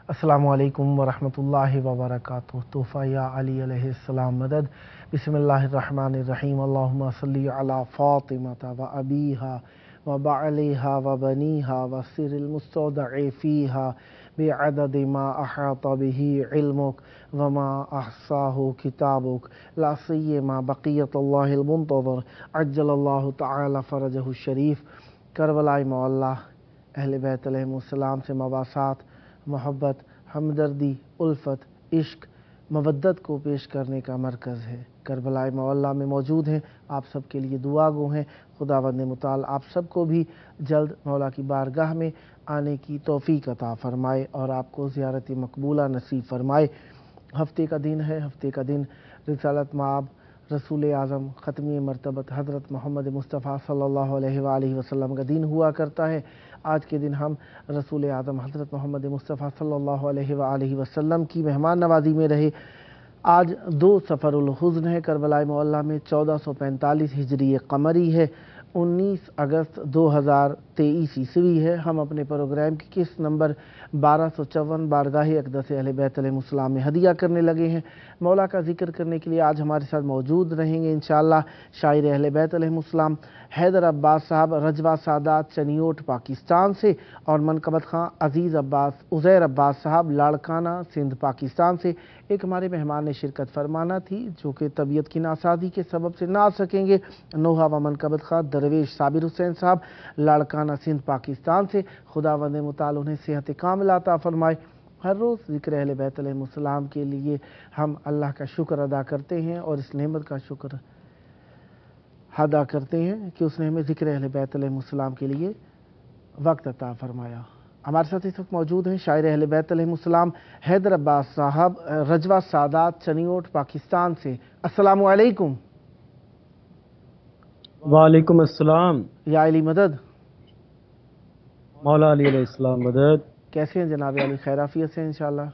अस्सलामु अलैकुम वरहमतुल्लाहि वबरकातुहू। तोहफ़ा या अली अलैहिस्सलाम मदद। बिस्मिल्लाहिर्रहमानिर्रहीम। अल्लाहुम्मा सल्ली अला फ़ातिमता व अबीहा व बअलिहा व बनीहा व सिरिल मुस्तौदअ फ़ीहा बिअदद मा अहाता बिही इल्मुक व मा अहसाहु किताबुक ला सिय्यमा बक़ियतुल्लाहिल मुंतज़र अज्जलल्लाहु तआला फ़रजहु शरीफ। करबलाई मौला अहले बैत अलैहिमुस्सलाम से मवासात, मोहब्बत, हमदर्दी, उल्फत, इश्क, मवद्दत को पेश करने का मरकज़ है। करबलाए मौला में मौजूद हैं। आप सब के लिए दुआ गो हैं। खुदावंद मुताल आप सबको भी जल्द मौला की बारगाह में आने की तौफ़ीक अता फ़रमाए और आपको ज़ियारत मकबूला नसीब फ़रमाए। हफ़्ते का दिन है। हफ़्ते का दिन रिसालत माब रसूल आज़म ख़त्मी मरतबत हज़रत मोहम्मद मुस्तफ़ा सल्लल्लाहु अलैहि वसल्लम का दिन हुआ करता है। आज के दिन हम रसूल आज़म हज़रत मोहम्मद मुस्तफ़ा सल्लल्लाहु अलैहि वसल्लम की मेहमान नवाज़ी में रहे। आज 2 सफ़रुल हुज़्न है। करबलाए मोहल्ला में 1445 हिजरी कमरी है, 19 अगस्त 2023 ईस्वी है। हम अपने प्रोग्राम की किस्त नंबर 1254 बारगाह अक़दस अहले बैत अलैहिमुस्सलाम में हदिया करने लगे हैं। मौला का जिक्र करने के लिए आज हमारे साथ मौजूद रहेंगे इंशाअल्लाह शायर अहले बैत अलैहिमुस्सलाम हैदर अब्बास साहब रजवा सादात चनियोट पाकिस्तान से, और मनकबत खां अज़ीज़ अब्बास उज़ैर अब्बास साहब लाड़काना सिंध पाकिस्तान से। एक हमारे मेहमान ने शिरकत फरमाना थी जो कि तबीयत की नासाजी के सबब से ना आ सकेंगे। नोहा व मनकबत खां दरवेश साबिर हुसैन साहब लाड़काना सिंध पाकिस्तान से। खुदावंद मुताल उन्हें सेहत कामिला अता फरमाए। हर रोज़ ज़िक्र अहले बैत अलैहिमुस्सलाम के लिए हम अल्लाह का शुक्र अदा करते हैं और इस नेमत का शुक्र अदा करते हैं कि उसने हमें ज़िक्र अहले बैत अलैहिमुस्सलाम के लिए वक्त अता फरमाया। हमारे साथ इस वक्त मौजूद हैं शायर अहले बैत अलैहिमुस्सलाम हैदर अब्बास साहब रजवा सादात चनियोट पाकिस्तान से। अस्सलामु अलैकुम। वालेकुम अस्सलाम। या अली मदद। मौला अली अलैहिस्सलाम मदद। कैसे हैं जनाब अली? खैराफियत से इंशाअल्लाह?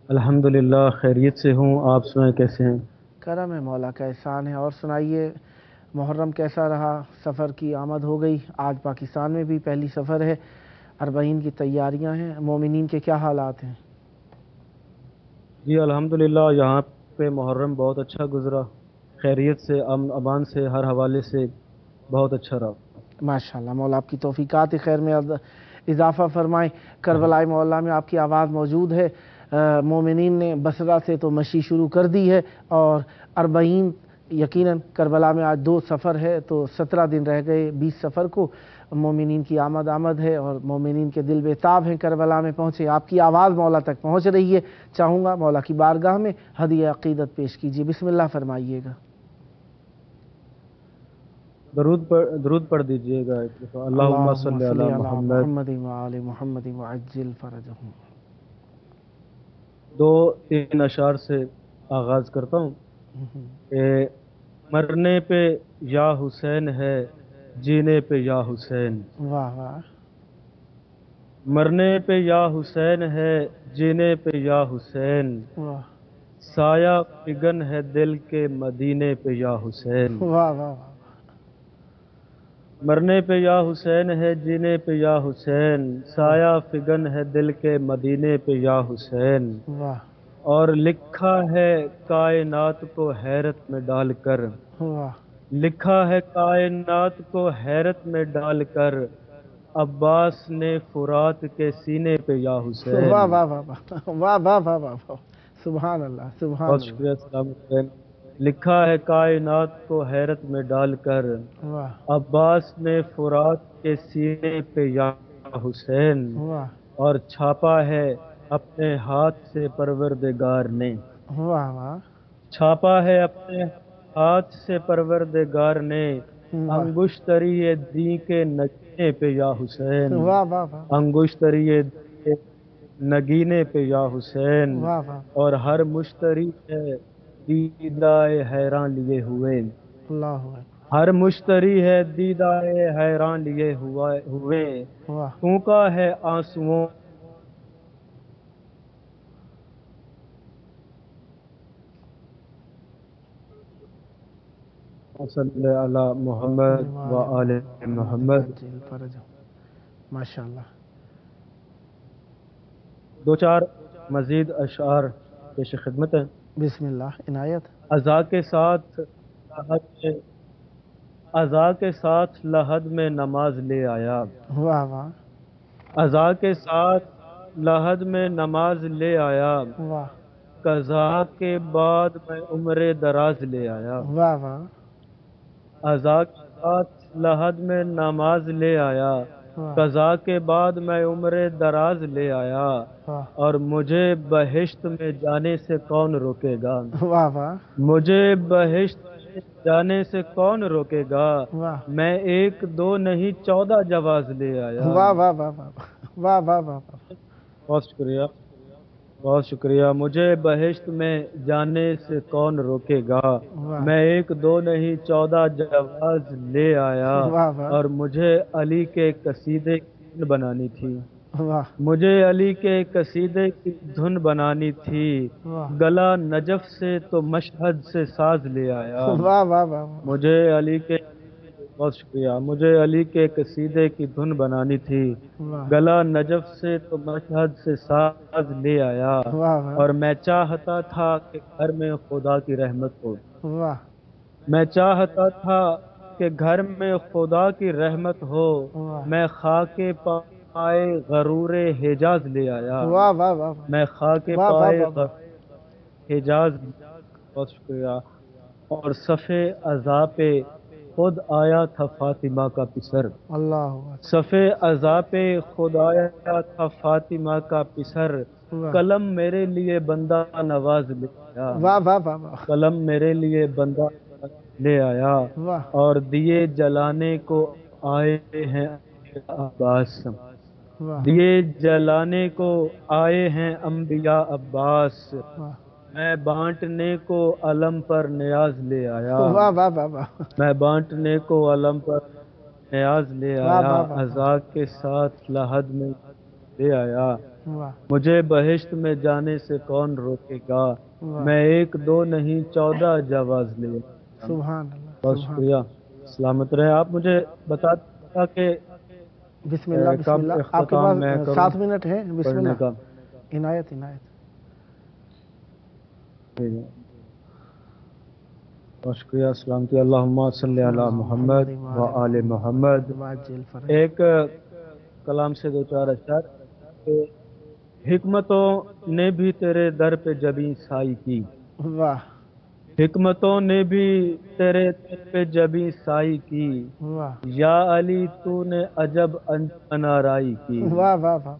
अल्हम्दुलिल्लाह खैरियत से हूँ। आप सुनाएं कैसे हैं? करम है, मौला का एहसान है। और सुनाइए मुहर्रम कैसा रहा? सफ़र की आमद हो गई। आज पाकिस्तान में भी पहली सफ़र है, अरबईन की तैयारियां हैं। मोमिनीन के क्या हालात हैं? जी अल्हम्दुलिल्लाह यहाँ पे मुहर्रम बहुत अच्छा गुजरा, खैरियत से, अमन अमान से, हर हवाले से बहुत अच्छा रहा। माशाअल्लाह, मौला आपकी तौफीकात खैर में इजाफ़ा फरमाएँ। करबलाई मोहल्ला में आपकी आवाज़ मौजूद है। मोमिनीन ने बसरा से तो मशी शुरू कर दी है और अरबईन यकीनन करबला में आज 2 सफ़र है तो 17 दिन रह गए 20 सफ़र को। मोमिनीन की आमद है और मोमिनीन के दिल बेताब हैं करबला में पहुँचे। आपकी आवाज़ मौला तक पहुँच रही है। चाहूँगा मौला की बारगाह में हदिया अक़ीदत पेश कीजिए। बिस्मिल्लाह फरमाइएगा। दरूद पढ़ दीजिएगा एक दफ़ा। अल्लाहुम्मा अल्लाहुम्मा सल्ली सल्ली अला अला मुहम्मद। मुहम्मद व आले मुहम्मद व अज्जिल फरजहुम। 2-3 अशार से आगाज़ करता हूँ कि मरने पे या हुसैन है, जीने पे या हुसैन। वाह वाह। मरने पे या हुसैन है, जीने पे या हुसैन। वाह साया फिगन है दिल के मदीने पे या हुसैन। वाह वाह वाह। मरने पे या हुसैन है, जीने पे या हुसैन। वाह साया फिगन है दिल के मदीने पे या हुसैन। वाह और लिखा है कायनात को हैरत में डालकर। वाह लिखा है कायनात को हैरत में डालकर। अब्बास ने फुरात के सीने पे या वाह हुसैन। वाह वाह वाह वाह वाह वाह वाह। सुभान अल्लाह सुभान बहुत अल्लाह। शुक्रिया सलाम हुसैन। लिखा है कायनात को हैरत में डालकर। वाह अब्बास ने फुरात के सीने पे या हुसैन। वाह और छापा है अपने हाथ से परवरदिगार ने। वाह वाह छापा है अपने हाथ से परवरदिगार ने। वाह अंगुश्तरी ये दी के नगीने पे या हुसैन। वाह वाह वाह अंगुश्तरी ये दी के नगीने पे या हुसैन। वाह वाह। और हर मुश्तरी है दीदाए हैरान लिए हुए। अल्लाह हू हर मुश्तरी है दीदाए हैरान लिए हुए। वाह फूंका है आंसुओं صلی علی محمد و آل محمد۔ وعجل فرجہ۔ ماشاء اللہ۔ دو چار مزید اشعار پیش خدمت ہیں۔ بسم اللہ، عنایت۔ عزا کے ساتھ لحد میں نماز لے آیا، واہ واہ عزا کے ساتھ لحد میں نماز لے آیا، واہ قضا کے بعد میں عمر دراز لے آیا، واہ واہ عزا کے ساتھ لحد میں نماز لے آیا، واہ قضا کے بعد میں عمر دراز لے آیا، واہ اور مجھے بہشت میں جانے سے کون روکے گا، واہ واہ مجھے بہشت میں جانے سے کون روکے گا، واہ میں 1 2 نہیں 14 جواز لے آیا۔ واہ واہ واہ واہ واہ واہ بہت شکریہ، بہت شکریہ۔ مجھے بہشت میں جانے سے کون روکے گا، واہ میں 1 2 نہیں 14 جواز لے آیا، واہ واہ اور مجھے علی کے قصیدے کی دھن بنانی تھی، واہ مجھے علی کے قصیدے کی دھن بنانی تھی، واہ گلا نجف سے تو مشہد سے ساز لے آیا، واہ واہ واہ مجھے علی کے، بہت شکریہ، مجھے علی کے قصیدے کی دھن بنانی تھی، واہ گلا نجف سے تو مشہد سے ساز لے آیا، واہ اور میں چاہتا تھا کہ گھر میں خدا کی رحمت ہو، واہ میں چاہتا تھا کہ گھر میں خدا کی رحمت ہو، واہ میں خاک پائے غرور حجاز لے آیا، واہ واہ واہ میں خاک واہ پائے واہ حجاز، بہت شکریہ، اور صفے عزا پہ خود آیا تھا فاطمہ کا پسر، اللہ اکبر صفے عزا پہ خود آیا تھا فاطمہ کا پسر، واہ قلم میرے لیے بندہ نواز لے آیا، واہ واہ واہ قلم میرے لیے بندہ لے آیا، واہ اور دیے جلانے کو آئے ہیں عباس، واہ دیے جلانے کو آئے ہیں انبیاء عباس، واہ میں بانٹنے کو علم پر نیاز لے آیا، واہ واہ واہ واہ میں بانٹنے کو علم پر نیاز لے واہ آیا، واہ واہ عزا کے ساتھ لحد میں لے آیا، واہ مجھے بہشت میں جانے سے کون روکے گا، واہ میں 1 2 نہیں 14 جواز لے آیا۔ سبحان اللہ بہت سبحان شکریہ، سلامت رہے۔ آپ مجھے بتا دیں کہ بسم اللہ بسم کب اللہ۔ آپ کے اختتام میں پاس کروں 7 منٹ ہے، بسم پڑھنے اللہ، کا؟ عنایت عنایت۔ بہت شکریہ، سلامتی، اللہم صلی علی محمد و آل محمد۔ وعجل فرج۔ ایک کلام سے 2 4 اشعار کہ حکمتوں نے بھی تیرے در پہ جبیں سائی کی، واہ حکمتوں نے بھی تیرے در پہ جبیں سائی کی، واہ یا علی تو نے عجب انجمن آرائی کی، واہ واہ واہ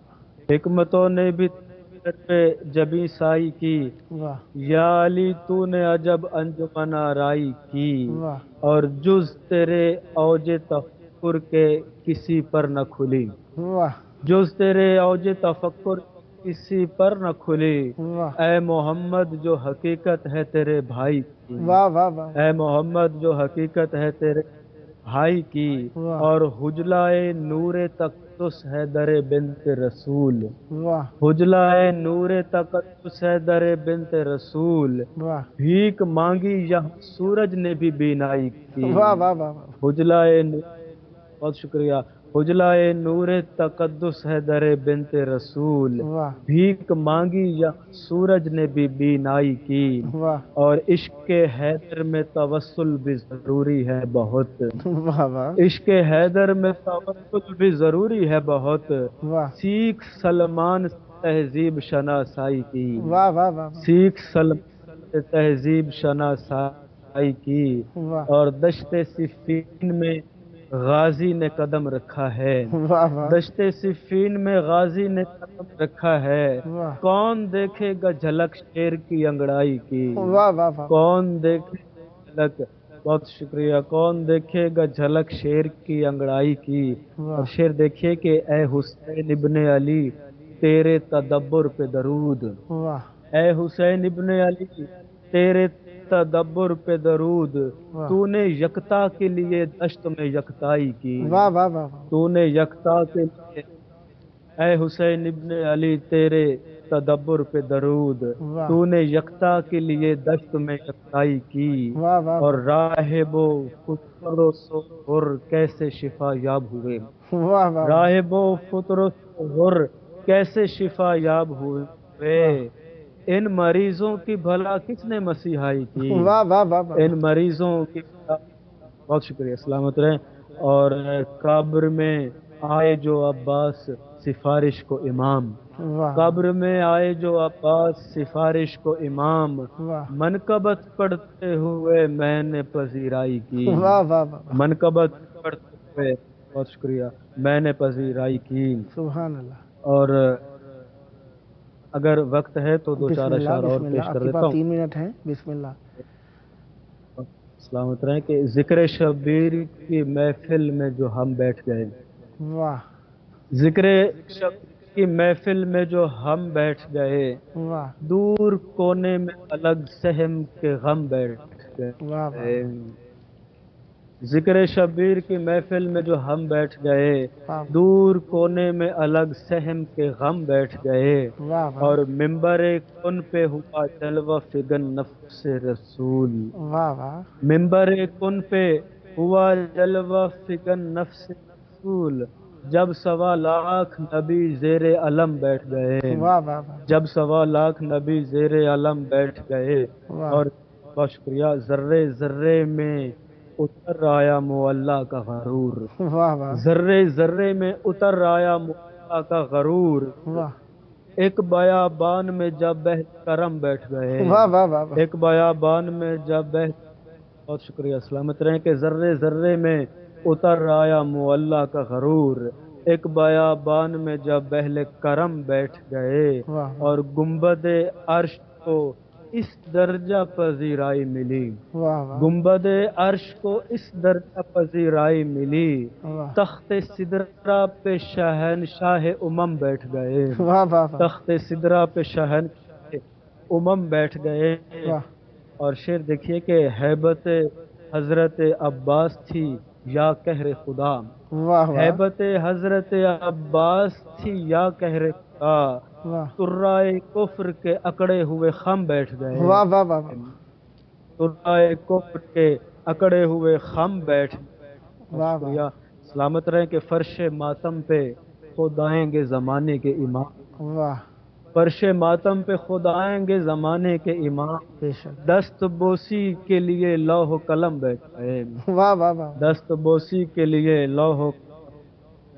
حکمتوں نے بھی تیرے در پہ جبیں سائی کی، واہ یا علی تو نے عجب انجمن آرائی کی، واہ اور جز تیرے اوج تفکر کے کسی پر نہ کھلی، واہ جز تیرے اوج تفکر کسی پر نہ کھلی، واہ اے محمد جو حقیقت ہے تیرے بھائی کی، واہ واہ واہ اے محمد جو حقیقت ہے تیرے بھائی کی، واہ اور حجلائے نور تقدس ہے در بنت رسول، واہ حجلائے نور تقدس ہے در بنت رسول، واہ بھیک مانگی یہاں سورج نے بھی بینائی کی، واہ واہ واہ حجلائے بہت شکریہ، حجلائے نور تقدس ہے در بنت رسول، واہ بھیک مانگی یہاں سورج نے بھی بینائی کی، واہ اور عشق حیدر میں توسل بھی ضروری ہے بہت، واہ واہ عشق حیدر میں توسل بھی ضروری ہے بہت، واہ سیکھ سلمان سے تہذیب شناسائی کی، واہ واہ واہ سیکھ سلمان سے تہذیب شناسائی کی، واہ اور دشت صفین میں غازی نے قدم رکھا ہے، واہ واہ دشت صفین میں غازی نے قدم رکھا ہے، واہ کون دیکھے گا جھلک شیر کی انگڑائی کی، واہ واہ واہ کون دیکھے گا جھلک، بہت شکریہ، کون دیکھے گا جھلک شیر کی انگڑائی کی، اور شعر دیکھیے کہ اے حسین ابن علی تیرے تدبر پہ درود، واہ اے حسین ابن علی تیرے تدبر پہ درود، واہ تو نے یکتا کے لیے دشت میں یکتائی کی، واہ واہ واہ تو نے یکتا کے لیے، اے حسین ابن علی تیرے تدبر پہ درود، واہ تو نے یکتا کے لیے دشت میں یکتائی کی، واہ واہ اور راہب و فطر و سحر کیسے شفا یاب ہوئے، واہ واہ راہب و فطر و سحر کیسے شفا یاب ہوئے، واہ ان مریضوں کی بھلا کس نے مسیحائی کی، واہ واہ واہ واہ ان مریضوں کی بھلا، بہت شکریہ، سلامت رہیں۔ اور قبر میں آئے جو عباس سفارش کو امام، واہ قبر میں آئے جو عباس سفارش کو امام، واہ منقبت پڑھتے ہوئے میں نے پذیرائی کی، واہ واہ واہ منقبت پڑھتے ہوئے، بہت شکریہ، میں نے پذیرائی کی۔ سبحان اللہ۔ اور اگر وقت ہے تو دو بسم چار اللہ اشعار اور بسم اللہ، پیش آپ کر کے دیتا پاس ہوں۔ 3 منٹ ہیں، بسم اللہ۔ سلامت رہیں کہ ذکر شبیر کی محفل میں جو ہم بیٹھ گئے، واہ ذکر شبیر کی محفل میں جو ہم بیٹھ گئے، واہ دور کونے میں الگ سہم کے غم بیٹھ واہ گئے، ذکر شبیر کی محفل میں جو ہم بیٹھ گئے، واہ دور کونے میں الگ سہم کے غم بیٹھ گئے، واہ واہ اور ممبر کن پہ ہوا جلوہ فگن نفس رسول، واہ واہ ممبر کن پہ ہوا جلوہ فگن نفس رسول، جب 1.25 لاکھ نبی زیر علم بیٹھ گئے، واہ واہ واہ جب 1.25 لاکھ نبی زیر علم بیٹھ گئے، واہ اور بہت شکریہ، ذرے ذرے میں اتر آیا معلیٰ کا غرور، واہ واہ ذرے ذرے میں اتر آیا معلیٰ کا غرور، واہ ایک بیابان میں جب بہت کرم بیٹھ گئے، واہ واہ واہ ایک بیابان میں جب بہت شکریہ، سلامت رہیں کہ ذرے ذرے میں اتر آیا معلیٰ کا غرور، ایک بیابان میں جب بہل کرم بیٹھ گئے، واہ اور گنبد عرش کو اس درجہ پذیرائی ملی، واہ واہ گنبد عرش کو اس درجہ پذیرائی ملی، واہ تخت سدرا پہ شہنشاہ امم بیٹھ گئے، واہ واہ تخت سدرا پہ شہنشاہ امم بیٹھ گئے، واہ اور شعر دیکھیے کہ ہیبت حضرت عباس تھی یا قہر خدا، واہ واہ ہیبت حضرت عباس تھی یا قہر خدا، واہ ترائے کفر کے اکڑے ہوئے خم بیٹھ گئے، واہ واہ واہ ترائے کفر کے اکڑے ہوئے خم بیٹھ گئے، واہ شکریہ، سلامت رہیں کہ فرش ماتم پہ خود آئیں گے زمانے کے امام، واہ فرش ماتم پہ خود آئیں گے زمانے کے امام، بے شک دست بوسی کے لیے لوح و قلم بیٹھ گئے، واہ واہ واہ دست بوسی کے لیے لوح و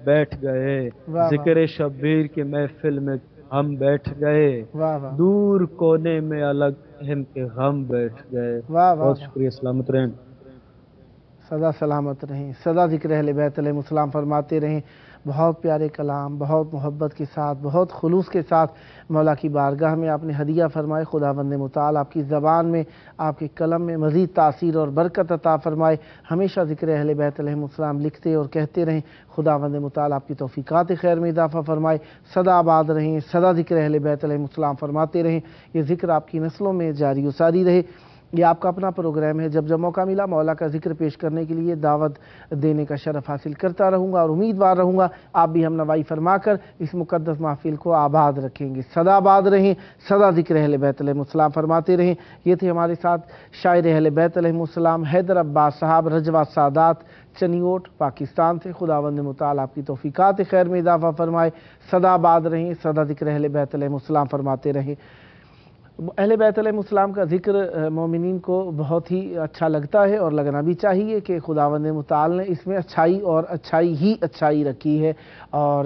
بیٹھ گئے، واہ ذکر شبیر کی محفل میں ہم بیٹھ گئے، واہ واہ دور کونے میں الگ اہم کے غم بیٹھ گئے، واہ بہت واہ شکریہ، سلامت رہیں۔ سدا سلامت رہیں، سدا ذکر اہل بیت علیہ السلام فرماتے رہیں۔ بہت پیارے کلام، بہت محبت کے ساتھ، بہت خلوص کے ساتھ مولا کی بارگاہ میں آپ نے ہدیہ فرمائے۔ خداوند متعال آپ کی زبان میں، آپ کے قلم میں مزید تاثیر اور برکت عطا فرمائے۔ ہمیشہ ذکر اہل بیت علیہ السلام لکھتے اور کہتے رہیں۔ خداوند متعال آپ کی توفیقات خیر میں اضافہ فرمائے، سدا آباد رہیں، سدا ذکر اہل بیت علیہ السلام فرماتے رہیں۔ یہ ذکر آپ کی نسلوں میں جاری و ساری رہے۔ یہ آپ کا اپنا پروگرام ہے، جب موقع ملا مولا کا ذکر پیش کرنے کے لیے دعوت دینے کا شرف حاصل کرتا رہوں گا، اور امیدوار رہوں گا آپ بھی ہم نوائی فرما کر اس مقدس محفل کو آباد رکھیں گے۔ سدا آباد رہیں، سدا ذکر اہل بیت علیہ السلام فرماتے رہیں۔ یہ تھے ہمارے ساتھ شاعر اہل بیت علیہ السلام حیدر عباس صاحب، رجوہ سادات، چنیوٹ، پاکستان سے۔ خداوند متعال آپ کی توفیقات خیر میں اضافہ فرمائے، سدا آباد رہیں، سدا ذکر اہل بیت علیہ السلام فرماتے رہیں۔ اہل بیت علیہ السلام کا ذکر مومنین کو بہت ہی اچھا لگتا ہے، اور لگنا بھی چاہیے کہ خداوند متعال نے اس میں اچھائی اور اچھائی ہی اچھائی رکھی ہے، اور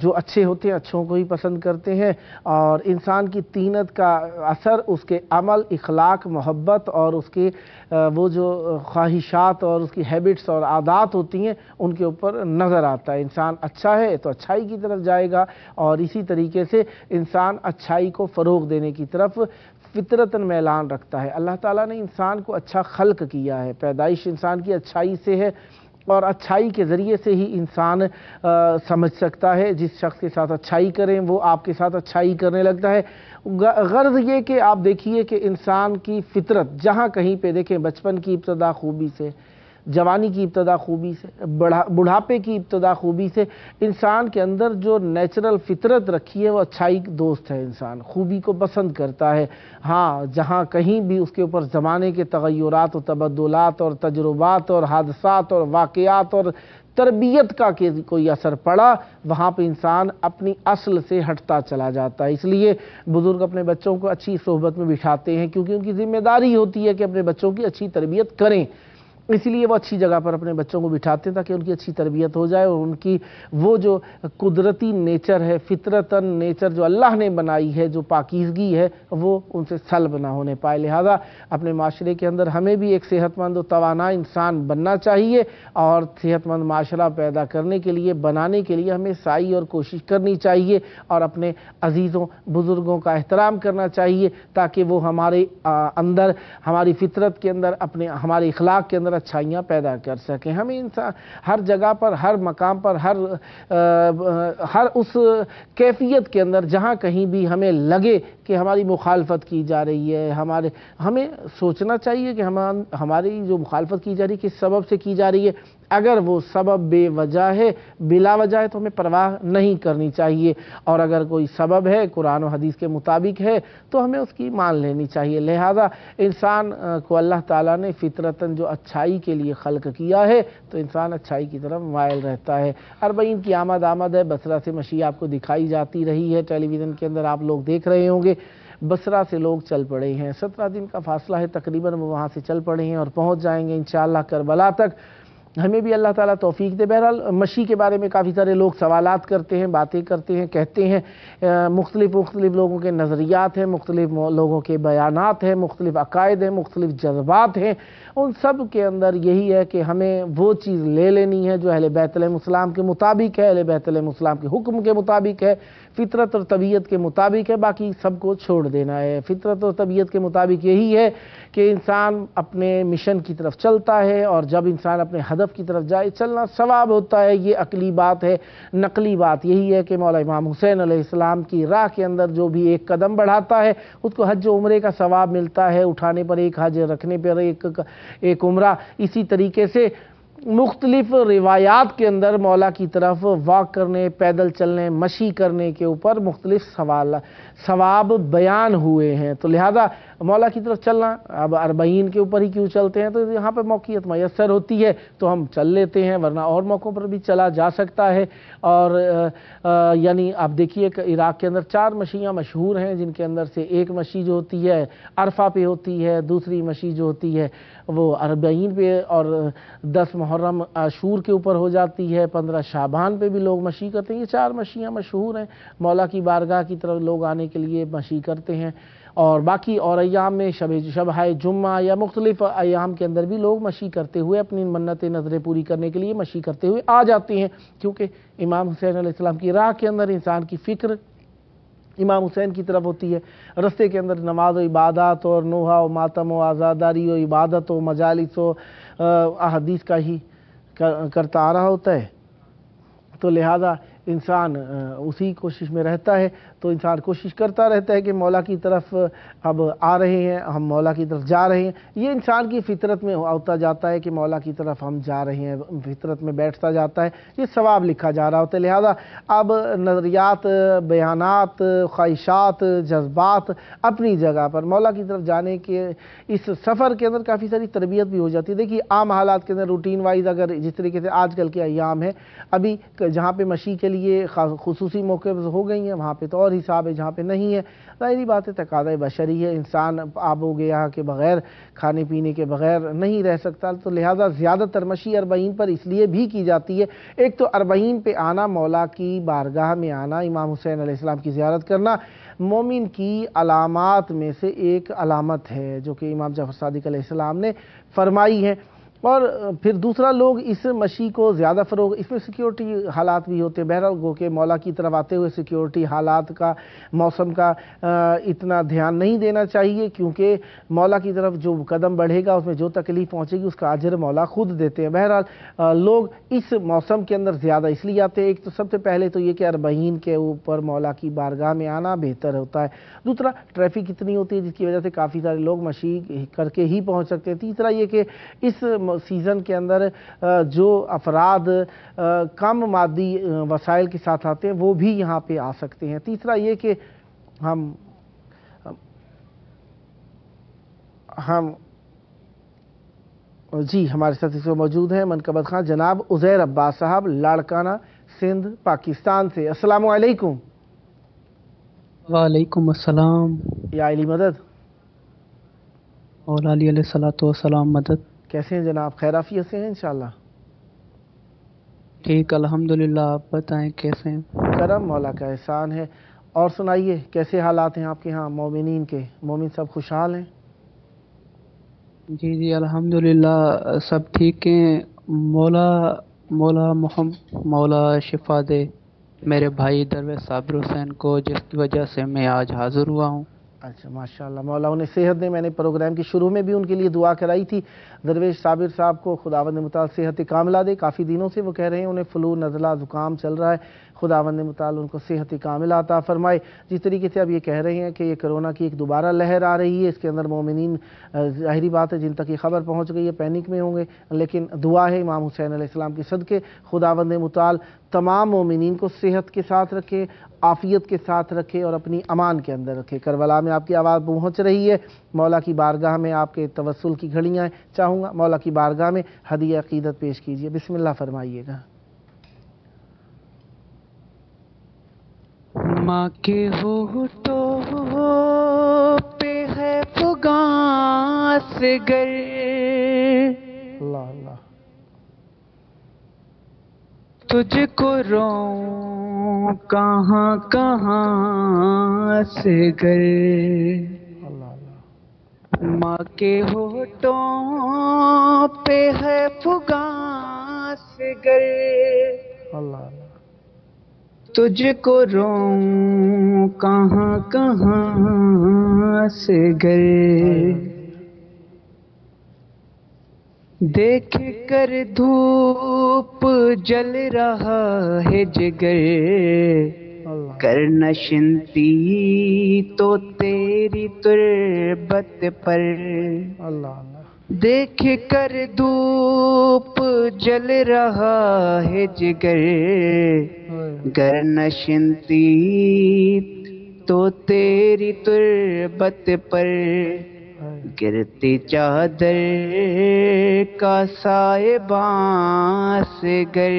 جو اچھے ہوتے ہیں اچھوں کو ہی پسند کرتے ہیں، اور انسان کی طینت کا اثر اس کے عمل، اخلاق، محبت اور اس کے وہ جو خواہشات اور اس کی ہیبٹس اور عادات ہوتی ہیں ان کے اوپر نظر آتا ہے۔ انسان اچھا ہے تو اچھائی کی طرف جائے گا، اور اسی طریقے سے انسان اچھائی کو فروغ دینے کی طرف فطرتاً میلان رکھتا ہے۔ اللہ تعالیٰ نے انسان کو اچھا خلق کیا ہے، پیدائش انسان کی اچھائی سے ہے، اور اچھائی کے ذریعے سے ہی انسان سمجھ سکتا ہے۔ جس شخص کے ساتھ اچھائی کریں وہ آپ کے ساتھ اچھائی کرنے لگتا ہے۔ غرض یہ کہ آپ دیکھیے کہ انسان کی فطرت جہاں کہیں پہ دیکھیں، بچپن کی ابتدا خوبی سے، जवानी की इब्तदा खूबी से, बुढ़ापे की इब्तदा खूबी से। इंसान के अंदर जो नेचुरल फितरत रखी है वो अच्छाई दोस्त है, इंसान खूबी को पसंद करता है। हाँ, जहाँ कहीं भी उसके ऊपर ज़माने के तग़य्युरात और तबद्दुलात और तजुर्बात और हादसात और वाक़यात और तरबियत का कोई असर पड़ा, वहाँ पे इंसान अपनी असल से हटता चला जाता है। इसलिए बुज़ुर्ग अपने बच्चों को अच्छी सोहबत में बिठाते हैं, क्योंकि उनकी ज़िम्मेदारी होती है कि अपने बच्चों की अच्छी तरबियत करें। इसलिए वो अच्छी जगह पर अपने बच्चों को बिठाते हैं ताकि उनकी अच्छी तरबियत हो जाए और उनकी वो जो कुदरती नेचर है, फितरतन नेचर जो अल्लाह ने बनाई है, जो पाकीज़गी है, वो उनसे सल्ब ना होने पाए। लिहाजा अपने माशरे के अंदर हमें भी एक सेहतमंद और तवाना इंसान बनना चाहिए और सेहतमंद माशरा पैदा करने के लिए, बनाने के लिए हमें साई और कोशिश करनी चाहिए और अपने अजीज़ों बुज़ुर्गों का एहतराम करना चाहिए ताकि वो हमारे अंदर, हमारी फितरत के अंदर, अपने हमारे इखलाक के अंदर अच्छाइयाँ पैदा कर सकें। हमें इंसान हर जगह पर, हर मकाम पर, हर उस कैफियत के अंदर जहाँ कहीं भी हमें लगे कि हमारी मुखालफत की जा रही है, हमें सोचना चाहिए कि हमारी जो मुखालफत की जा रही है किस सबब से की जा रही है। अगर वो सबब बेवजह है, बिला वजह है, तो हमें परवाह नहीं करनी चाहिए, और अगर कोई सबब है, कुरान और हदीस के मुताबिक है, तो हमें उसकी मान लेनी चाहिए। लिहाजा इंसान को अल्लाह ताला ने फितरतन जो अच्छाई के लिए खल्क किया है, तो इंसान अच्छाई की तरफ मायल रहता है। अरबईन की आमद है, बसरा से मशी आपको दिखाई जाती रही है, टेलीविज़न के अंदर आप लोग देख रहे होंगे। बसरा से लोग चल पड़े हैं, 17 दिन का फासला है तकरीबन, वो वहाँ से चल पड़े हैं और पहुँच जाएंगे इंशाअल्लाह करबला तक। हमें भी अल्लाह ताला तौफीक दे। बहरहाल मशी के बारे में काफ़ी सारे लोग सवालात करते हैं, बातें करते हैं, कहते हैं, मुख्तलिफ लोगों के नज़रियात हैं, मुख्तलिफ लोगों के बयानात हैं, मुख्तलिफ अकायद हैं, मुख्तलिफ जज्बात हैं। उन सब के अंदर यही है कि हमें वो चीज़ ले लेनी है जो अहले बैत अलैहिस्सलाम के मुताबिक है, अहले बैत अलैहिस्सलाम के हुक्म के मुताबिक है, फितरत और तबीयत के मुताबिक है, बाकी सबको छोड़ देना है। फितरत और तबीयत के मुताबिक यही है कि इंसान अपने मिशन की तरफ चलता है, और जब इंसान अपने हदफ की तरफ जाए, चलना सवाब होता है। ये अकली बात है। नकली बात यही है कि मौला इमाम हुसैन अलैहिस्सलाम की राह के अंदर जो भी एक कदम बढ़ाता है उसको हज उम्रे का सवाब मिलता है, उठाने पर एक हज, रखने पर एक उम्रा। इसी तरीके से मुख्तलिफ रिवायात के अंदर मौला की तरफ वॉक करने, पैदल चलने, मशी करने के ऊपर मुख्तलिफ सवाब बयान हुए हैं। तो लिहाजा मौला की तरफ चलना, अब अरबईन के ऊपर ही क्यों चलते हैं, तो यहाँ पर मौक़ियत मैसर होती है तो हम चल लेते हैं, वरना और मौक़ों पर भी चला जा सकता है। और यानी आप देखिए कि इराक़ के अंदर 4 मशीयाँ मशहूर हैं, जिनके अंदर से एक मशी जो होती है अरफा पे होती है, दूसरी मशी जो होती है वो अरबईन पे और 10 मुहर्रम आशूर के ऊपर हो जाती है, 15 शाबान पे भी लोग मशी करते हैं। ये 4 मशियाँ मशहूर हैं, मौला की बारगाह की तरफ लोग आने के लिए मशी करते हैं। और बाकी और अय्याम में शब जुम्मा या मुख्तलिफ अय्याम के अंदर भी लोग मशी करते हुए अपनी मन्नतें नज़रें पूरी करने के लिए मशी करते हुए आ जाते हैं, क्योंकि इमाम हुसैन अलैहिस्सलाम की राह के अंदर इंसान की फ़िक्र इमाम हुसैन की तरफ होती है। रस्ते के अंदर नमाज व इबादत और नोहा व मातम व आज़ादारी व इबादत व मजालिस व अहदीस का ही करता आ रहा होता है। तो लिहाजा इंसान उसी कोशिश में रहता है, तो इंसान कोशिश करता रहता है कि मौला की तरफ अब आ रहे हैं, हम मौला की तरफ जा रहे हैं। ये इंसान की फितरत में होता जाता है कि मौला की तरफ हम जा रहे हैं, फितरत में बैठता जाता है, ये सवाब लिखा जा रहा होता है। लिहाजा अब नज़रियात, बयानात, ख्वाहिशात, जज्बात अपनी जगह पर, मौला की तरफ जाने के इस सफ़र के अंदर काफ़ी सारी तरबियत भी हो जाती है। देखिए आम हालात के अंदर रूटीन वाइज अगर जिस तरीके से आजकल के अय्याम है, अभी जहाँ पे मशी के लिए खुसूसी मौके हो गई हैं, वहाँ पे तो और हिसाब है, जहाँ पे नहीं है ज़ाहिरी बात है, तकाज़ा बशरी है, इंसान आब हो गया के बग़ैर, खाने पीने के बग़ैर नहीं रह सकता। तो लिहाजा ज़्यादातर मशी अरबईन पर इसलिए भी की जाती है। एक तो अरबईन पे आना, मौला की बारगाह में आना, इमाम हुसैन अलैहिस्सलाम की ज़ियारत करना मोमिन की अलामात में से एक अलामत है, जो कि इमाम जाफ़र सादिक अलैहिस्सलाम ने फरमाई है। और फिर दूसरा, लोग इस मशी को ज़्यादा फ़रोग़, इसमें सिक्योरिटी हालात भी होते हैं। बहरहाल गो के मौला की तरफ आते हुए सिक्योरिटी हालात का, मौसम का इतना ध्यान नहीं देना चाहिए, क्योंकि मौला की तरफ जो कदम बढ़ेगा उसमें जो तकलीफ़ पहुँचेगी उसका अजर मौला खुद देते हैं। बहरहाल लोग इस मौसम के अंदर ज़्यादा इसलिए आते हैं, एक तो सबसे पहले तो ये कि अरबईन के ऊपर मौला की बारगाह में आना बेहतर होता है। दूसरा, ट्रैफिक इतनी होती है जिसकी वजह से काफ़ी सारे लोग मशी करके ही पहुँच सकते हैं। तीसरा ये कि इस सीज़न के अंदर जो अफराद कम मादी वसाइल के साथ आते हैं वो भी यहाँ पे आ सकते हैं। तीसरा ये कि हम जी हमारे साथ इस वक्त मौजूद हैं मनकबत खां जनाब उज़ैर अब्बास साहब लाड़काना सिंध पाकिस्तान से। अस्सलामु अलैकुम। वालेकुम अस्सलाम। या अली मदद और अली अलैहिस्सलातु वस्सलाम मदद। कैसे हैं जनाब? खैर आफियत से हैं इंशाल्लाह? ठीक अल्हम्दुलिल्लाह, आप बताएं कैसे हैं? करम मौला का एहसान है। और सुनाइए कैसे हालात हैं आपके यहाँ मोमिनीन के? मोमिन सब खुशहाल हैं? जी जी अल्हम्दुलिल्लाह सब ठीक हैं। मौला शिफा दे मेरे भाई दरवेश साबिर हुसैन को, जिसकी वजह से मैं आज हाजिर हुआ हूँ। अच्छा माशाल्लाह, मौला उन्हें सेहत दे। मैंने प्रोग्राम की शुरू में भी उनके लिए दुआ कराई थी। दरवेश साबिर साहब को खुदावंद मुताल सेहत कामिला दे। काफ़ी दिनों से वो कह रहे हैं उन्हें फ्लू नज़ला ज़ुकाम चल रहा है, खुदावंद मुताल उनको सेहत कामिला अता फरमाए। जिस तरीके से अब ये कह रहे हैं कि ये कोरोना की एक दोबारा लहर आ रही है, इसके अंदर मोमिनीन ज़ाहिरी बात है जिन तक ये खबर पहुँच गई है पैनिक में होंगे, लेकिन दुआ है इमाम हुसैन अलैहिस्सलाम के सदके खुदावंद मुताल तमाम मोमिनीन को सेहत के साथ रखे, आफ़ियत के साथ रखे और अपनी अमान के अंदर रखे। करबला में आपकी आवाज़ पहुँच रही है, मौला की बारगाह में आपके तवस्सुल की घड़ियाँ चाहूँगा, मौला की बारगाह में हदिया अक़ीदत पेश कीजिए। बिस्मिल्लाह फरमाइएगा। माँ के होठों पे है फुगास गर, अल्लाह अल्लाह। तुझको रोऊं कहाँ कहाँ से गर। अल्लाह अल्लाह। माँ के होठों पे है फुगास गर, अल्लाह अल्लाह। तुझको रोऊं कहाँ कहाँ से गर। देख कर धूप जल रहा है जिगर, कर नशिंती तो तेरी तुरबत पर। अल्लाह अल्लाह। देख कर धूप जल रहा है जिगर, गर नशिंती तो तेरी तुरबत पर। गिरती चादर का साहिबां से गर,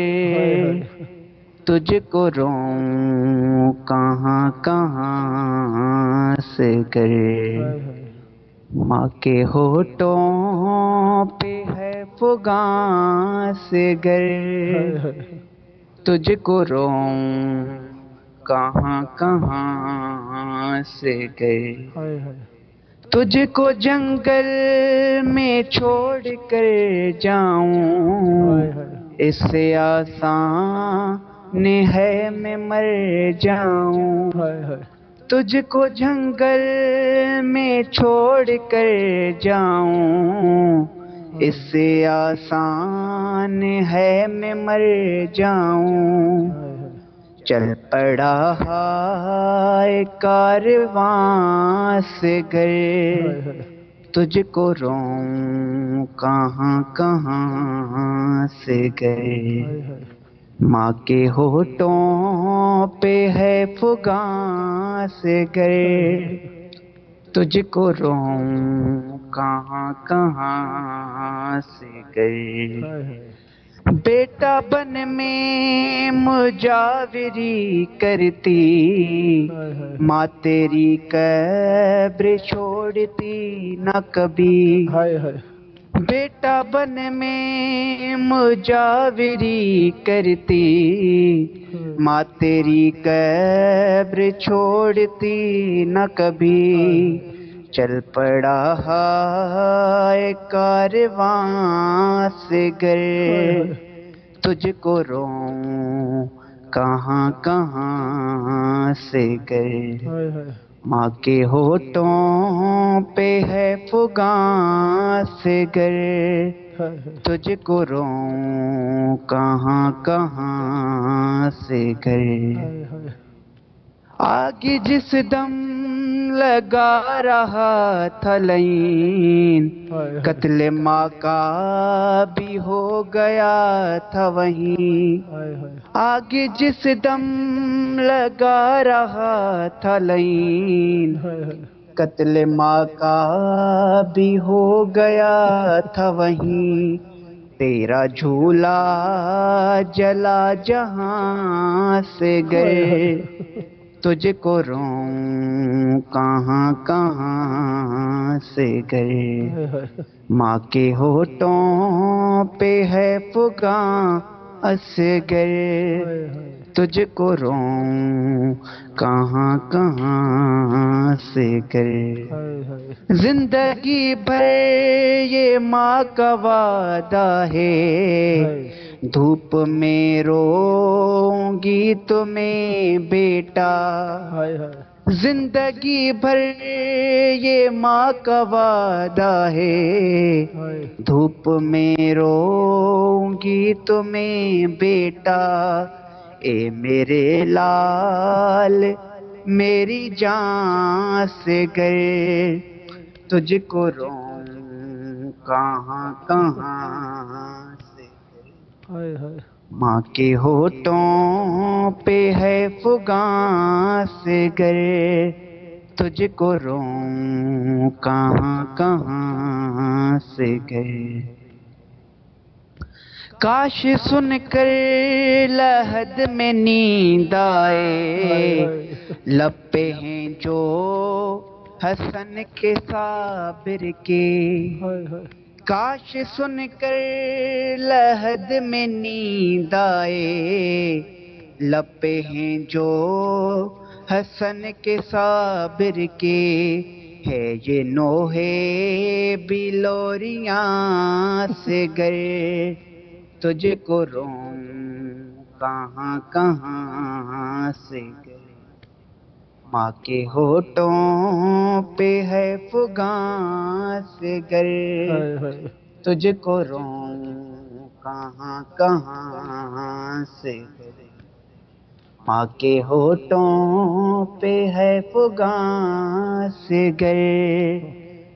तुझको रोऊं कहाँ कहाँ से गर। माँ के होठों पे है फुगां से गर, तुझको रोऊं कहाँ कहाँ से गर। तुझको जंगल में छोड़ कर जाऊं, इससे आसान है मैं मर जाऊं। तुझको जंगल में छोड़ कर जाऊं, इससे आसान है मैं मर जाऊं। चल पड़ा है कारवां से गर, तुझको रोऊं कहाँ कहाँ से गर। माँ के होठों पे है फुगां से गर, तुझको रोऊं कहाँ कहाँ से गर। बेटा बन में मुजाविरी करती, माँ तेरी कब्र छोड़ती न कभी। बेटा बन में मुजाविरी करती, माँ तेरी कब्र छोड़ती न कभी। चल पड़ा है कारवां से गर, तुझको रोऊं कहाँ कहाँ से गर। माँ के होठों पे है फुगां से गर, तुझको रोऊं कहाँ कहाँ से गर। आगे जिस दम لگا رہا تھا لین، قتل ماں کا بھی ہو گیا تھا وہیں، آگے جس دم لگا رہا تھا لین، قتل ماں کا بھی ہو گیا تھا وہیں، تیرا جھولا جلا جہاں سے گئے، تجھ کو روں کہاں کہاں سے گئے، ماں کے ہونٹوں پہ ہے فغاں اصغر، تجھ کو روں کہاں کہاں سے گئے، زندگی بھر یہ ماں کا وعدہ ہے، دھوپ میں روؤں گی تمہیں بیٹا، زندگی بھر یہ ماں کا وعدہ ہے، دھوپ میں روؤں گی تمہیں بیٹا، اے میرے لال میری جان سے گر، تجھ کو روں کہاں کہاں سے گر، ماں کے ہونٹوں پہ ہے فغاں سے گر، تجھ کو روں کہاں کہاں سے گر، کاش سن کر لحد میں نیند آئے، لب پہ ہیں جو حسن کے صابر کے، کاش سن کر لحد میں نیند آئے، لب پہ ہیں جو حسن کے صابر کے، ہے یہ نوحے بلوریاں سے گر، تجھ کو روں کہاں کہاں سے گر، ماں کے ہونٹوں پہ ہے فغاں سے گر، تجھ کو روں کہاں کہاں سے گر، ماں کے ہونٹوں پہ ہے فغاں سے گر،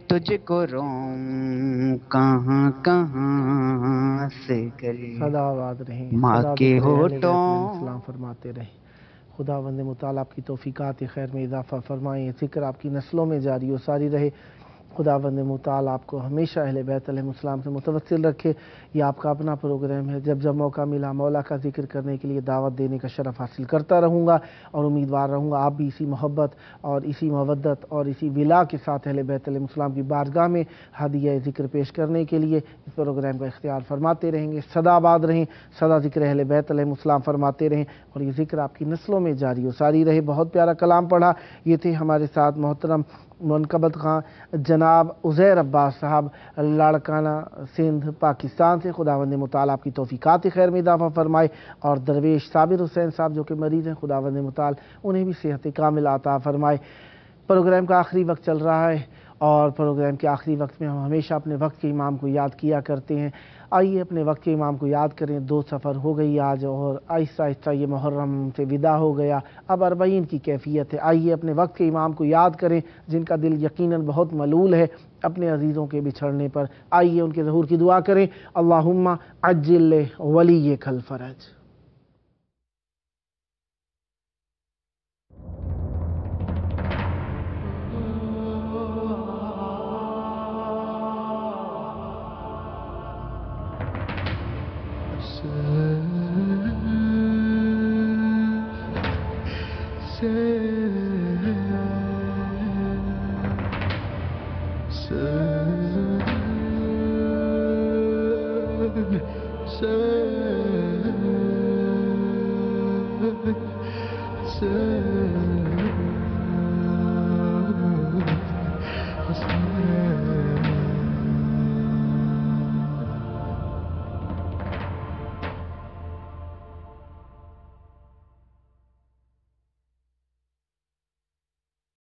تجھ کو روں کہاں کہاں سے گر، صدا آباد رہیں، ماں صدا کے ذکر اہل بیت علیہ ہونٹوں السلام فرماتے رہیں۔ خداوند متعال آپ کی توفیقات خیر میں اضافہ فرمائیں، ذکر آپ کی نسلوں میں جاری و ساری رہے، خداوند متعال آپ کو ہمیشہ اہل بیت علیہ السلام سے متوسل رکھے۔ یہ آپ کا اپنا پروگرام ہے، جب جب موقع ملا مولا کا ذکر کرنے کے لیے دعوت دینے کا شرف حاصل کرتا رہوں گا، اور امیدوار رہوں گا آپ بھی اسی محبت اور اسی مودت اور اسی ولا کے ساتھ اہل بیت علیہ السلام کی بارگاہ میں ہدیہ ذکر پیش کرنے کے لیے اس پروگرام کا اختیار فرماتے رہیں گے۔ صدا آباد رہیں، صدا ذکر اہل بیت علیہ السلام فرماتے رہیں، اور یہ ذکر آپ کی نسلوں میں جاری و ساری رہے۔ بہت پیارا کلام پڑھا، یہ تھے ہمارے ساتھ محترم منقبت خان جناب عزیر عباس صاحب لاڑکانہ سندھ پاکستان سے۔ خداوند متعال آپ کی توفیقات خیر میں اضافہ فرمائے، اور درویش صابر حسین صاحب جو کہ مریض ہیں، خداوند متعال انہیں بھی صحت کامل عطا فرمائے۔ پروگرام کا آخری وقت چل رہا ہے، اور پروگرام کے آخری وقت میں ہم ہمیشہ اپنے وقت کے امام کو یاد کیا کرتے ہیں۔ آئیے اپنے وقت کے امام کو یاد کریں۔ 2 سفر ہو گئی آج، اور آہستہ آہستہ یہ محرم سے ودا ہو گیا، اب 40 کی کیفیت ہے۔ آئیے اپنے وقت کے امام کو یاد کریں، جن کا دل یقیناً بہت ملول ہے اپنے عزیزوں کے بچھڑنے پر۔ آئیے ان کے ظہور کی دعا کریں۔ اللہم عجل ولیک الفرج۔